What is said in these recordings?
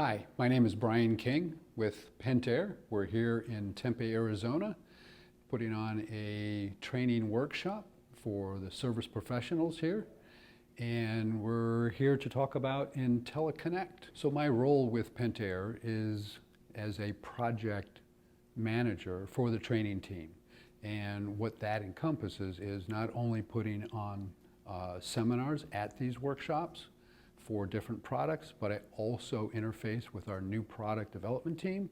Hi, my name is Brian King with Pentair. We're here in Tempe, Arizona, putting on a training workshop for the service professionals here. And we're here to talk about Intelliconnect. So my role with Pentair is as a project manager for the training team. And what that encompasses is not only putting on seminars at these workshops for different products, but I also interface with our new product development team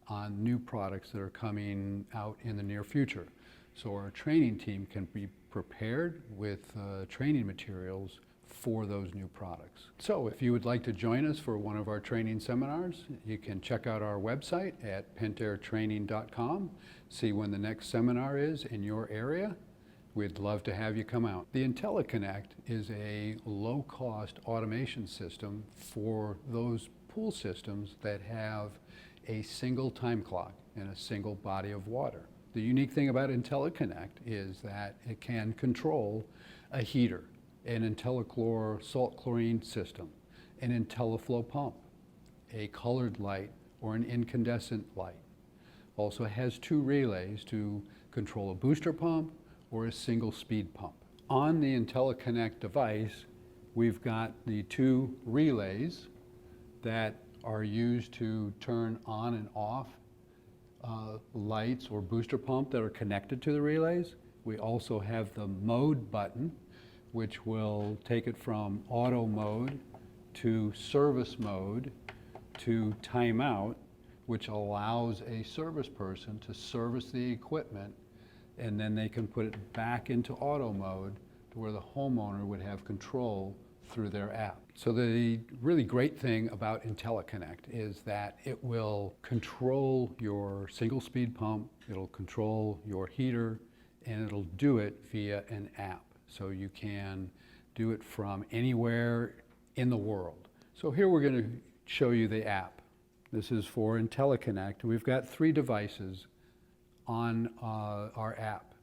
on new products that are coming out in the near future. So our training team can be prepared with training materials for those new products. So if you would like to join us for one of our training seminars, you can check out our website at pentairtraining.com, see when the next seminar is in your area. We'd love to have you come out. The Intelliconnect is a low-cost automation system for those pool systems that have a single time clock and a single body of water. The unique thing about Intelliconnect is that it can control a heater, an IntelliChlor salt chlorine system, an IntelliFlow pump, a colored light, or an incandescent light. Also has two relays to control a booster pump or a single speed pump. On the Intelliconnect device, we've got the two relays that are used to turn on and off lights or booster pump that are connected to the relays. We also have the mode button, which will take it from auto mode to service mode to timeout, which allows a service person to service the equipment, and then they can put it back into auto mode to where the homeowner would have control through their app. So the really great thing about Intelliconnect is that it will control your single speed pump, it'll control your heater, and it'll do it via an app. So you can do it from anywhere in the world. So here we're going to show you the app. This is for Intelliconnect. We've got 3 devices on our app.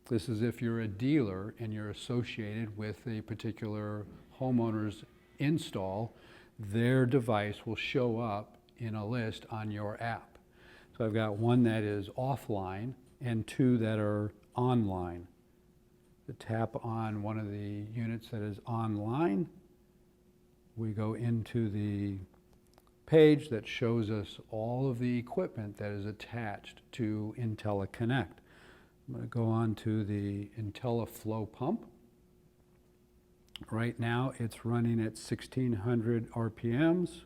This is if you're a dealer and you're associated with a particular homeowner's install, their device will show up in a list on your app. So I've got one that is offline and 2 that are online. To tap on one of the units that is online, we go into the page that shows us all of the equipment that is attached to Intelliconnect. I'm going to go on to the IntelliFlow pump. Right now it's running at 1600 RPMs.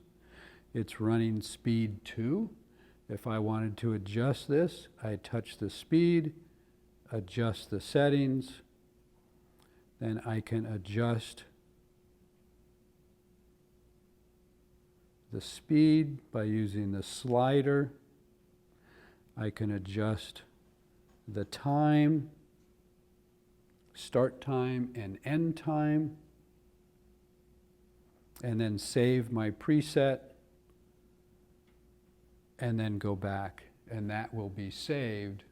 It's running speed 2. If I wanted to adjust this, I touch the speed, adjust the settings, then I can adjust the speed by using the slider. I can adjust the time, start time and end time, and then save my preset, and then go back, and that will be saved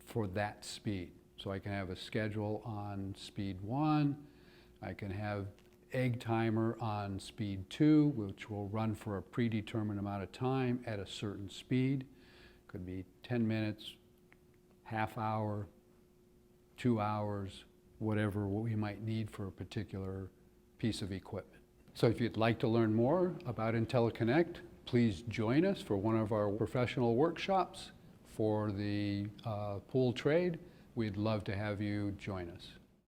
for that speed. So I can have a schedule on speed 1, I can have egg timer on speed 2, which will run for a predetermined amount of time at a certain speed. Could be 10 minutes, half hour, 2 hours, whatever we might need for a particular piece of equipment. So if you'd like to learn more about Intelliconnect, please join us for one of our professional workshops for the pool trade. We'd love to have you join us.